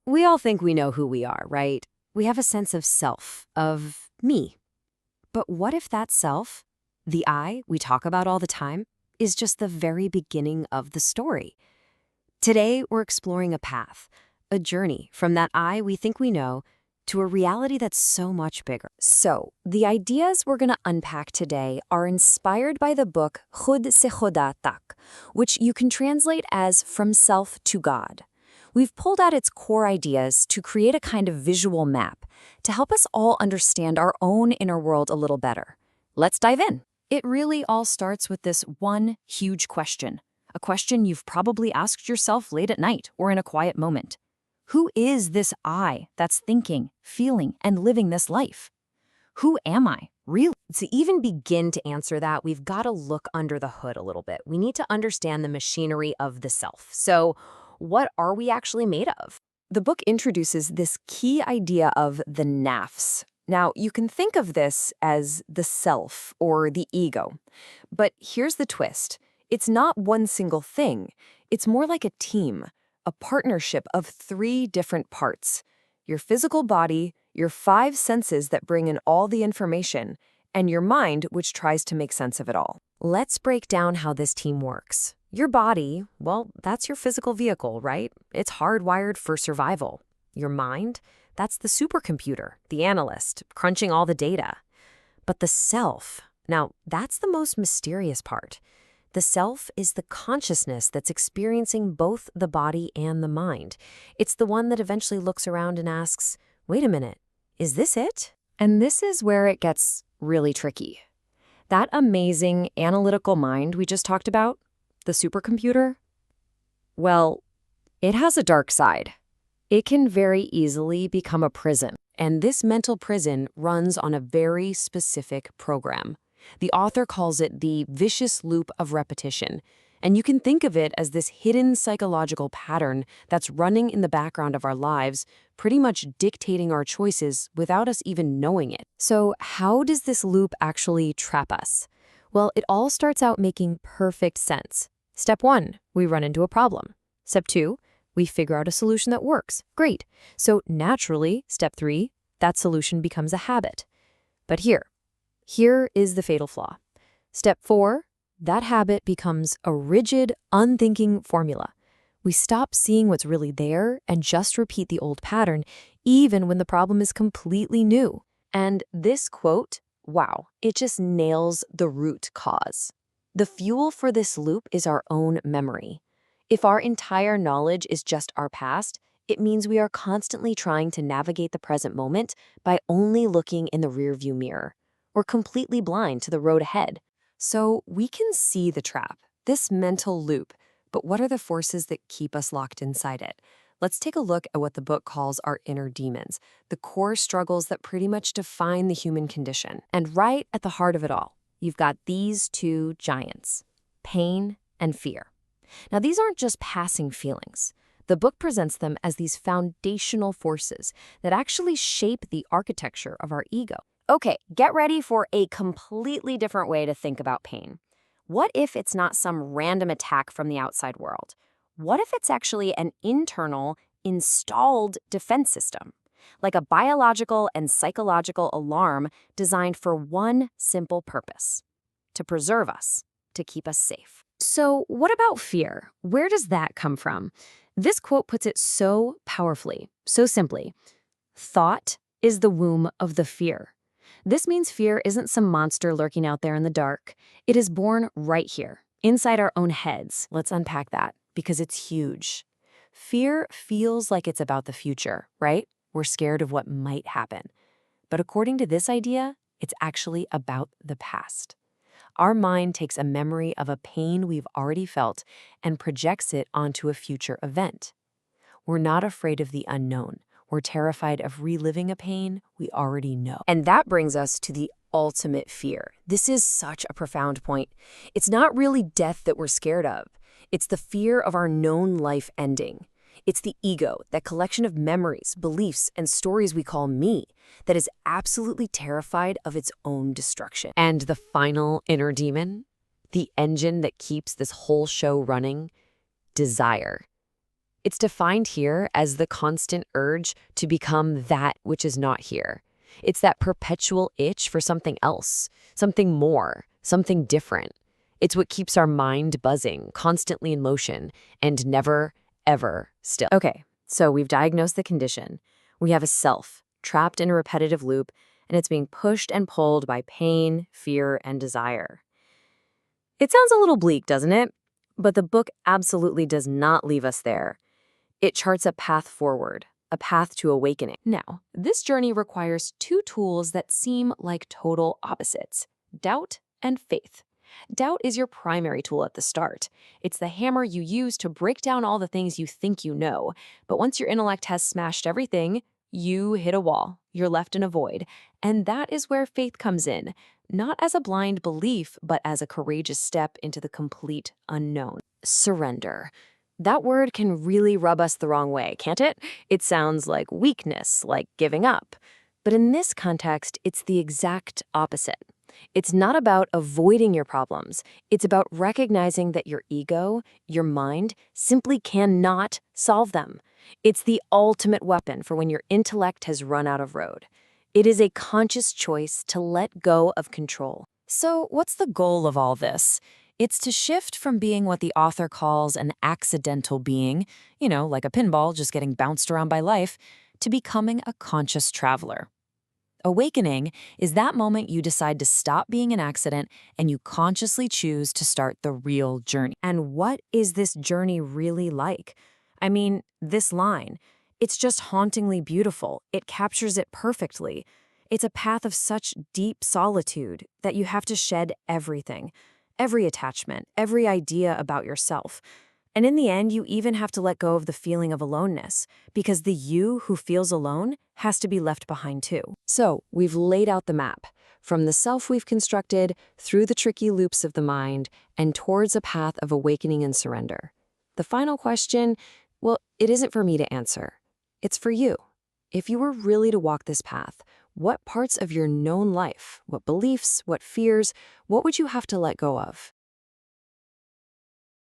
We all think we know who we are, right? We have a sense of self, of me. But what if that self, the I we talk about all the time, is just the very beginning of the story? Today, we're exploring a path, a journey from that I we think we know to a reality that's so much bigger. So, the ideas we're going to unpack today are inspired by the book Khud se Khuda tak, which you can translate as From Self to God. We've pulled out its core ideas to create a kind of visual map to help us all understand our own inner world a little better. Let's dive in. It really all starts with this one huge question, a question you've probably asked yourself late at night or in a quiet moment. Who is this I that's thinking, feeling, and living this life? Who am I, really? To even begin to answer that, we've got to look under the hood a little bit. We need to understand the machinery of the self. So, what are we actually made of? The book introduces this key idea of the nafs. Now, you can think of this as the self or the ego. But here's the twist. It's not one single thing. It's more like a team, a partnership of 3 different parts. Your physical body, your 5 senses that bring in all the information, and your mind, which tries to make sense of it all. Let's break down how this team works. Your body, well, that's your physical vehicle, right? It's hardwired for survival. Your mind, that's the supercomputer, the analyst, crunching all the data. But the self, now, that's the most mysterious part. The self is the consciousness that's experiencing both the body and the mind. It's the one that eventually looks around and asks, wait a minute, is this it? And this is where it gets really tricky. That amazing analytical mind we just talked about, the supercomputer, well, it has a dark side. It can very easily become a prison. And this mental prison runs on a very specific program. The author calls it the vicious loop of repetition, and you can think of it as this hidden psychological pattern that's running in the background of our lives, pretty much dictating our choices without us even knowing it. So how does this loop actually trap us? Well, it all starts out making perfect sense. Step 1, we run into a problem. Step 2, we figure out a solution that works. Great. So naturally, step 3, that solution becomes a habit. But here is the fatal flaw. Step 4, that habit becomes a rigid, unthinking formula. We stop seeing what's really there and just repeat the old pattern, even when the problem is completely new. And this quote, wow, it just nails the root cause. The fuel for this loop is our own memory. If our entire knowledge is just our past, it means we are constantly trying to navigate the present moment by only looking in the rearview mirror. We're completely blind to the road ahead. So we can see the trap, this mental loop, but what are the forces that keep us locked inside it? Let's take a look at what the book calls our inner demons, the core struggles that pretty much define the human condition. And right at the heart of it all, you've got these 2 giants, pain and fear. Now, these aren't just passing feelings. The book presents them as these foundational forces that actually shape the architecture of our ego. Okay, get ready for a completely different way to think about pain. What if it's not some random attack from the outside world? What if it's actually an internal, installed defense system? Like a biological and psychological alarm designed for one simple purpose: to preserve us, to keep us safe. So what about fear? Where does that come from? This quote puts it so powerfully, so simply. Thought is the womb of the fear. This means fear isn't some monster lurking out there in the dark. It is born right here, inside our own heads. Let's unpack that, because it's huge. Fear feels like it's about the future, right? We're scared of what might happen. But according to this idea, it's actually about the past. Our mind takes a memory of a pain we've already felt and projects it onto a future event. We're not afraid of the unknown. We're terrified of reliving a pain we already know. And that brings us to the ultimate fear. This is such a profound point. It's not really death that we're scared of. It's the fear of our known life ending. It's the ego, that collection of memories, beliefs, and stories we call me, that is absolutely terrified of its own destruction. And the final inner demon, the engine that keeps this whole show running, desire. It's defined here as the constant urge to become that which is not here. It's that perpetual itch for something else, something more, something different. It's what keeps our mind buzzing, constantly in motion, and never, ever still. Okay, so we've diagnosed the condition. We have a self, trapped in a repetitive loop, and it's being pushed and pulled by pain, fear, and desire. It sounds a little bleak, doesn't it? But the book absolutely does not leave us there. It charts a path forward, a path to awakening. Now, this journey requires two tools that seem like total opposites: doubt and faith. Doubt is your primary tool at the start. It's the hammer you use to break down all the things you think you know. But once your intellect has smashed everything, you hit a wall. You're left in a void. And that is where faith comes in, not as a blind belief, but as a courageous step into the complete unknown. Surrender. That word can really rub us the wrong way, can't it? It sounds like weakness, like giving up. But in this context, it's the exact opposite. It's not about avoiding your problems. It's about recognizing that your ego, your mind, simply cannot solve them. It's the ultimate weapon for when your intellect has run out of road. It is a conscious choice to let go of control. So, what's the goal of all this? It's to shift from being what the author calls an accidental being, like a pinball just getting bounced around by life, to becoming a conscious traveler. Awakening is that moment you decide to stop being an accident and you consciously choose to start the real journey. And what is this journey really like? I mean, this line, it's just hauntingly beautiful. It captures it perfectly. It's a path of such deep solitude that you have to shed everything, every attachment, every idea about yourself. And in the end, you even have to let go of the feeling of aloneness, because the you who feels alone has to be left behind too. So, we've laid out the map, from the self we've constructed, through the tricky loops of the mind, and towards a path of awakening and surrender. The final question, well, it isn't for me to answer. It's for you. If you were really to walk this path, what parts of your known life, what beliefs, what fears, what would you have to let go of?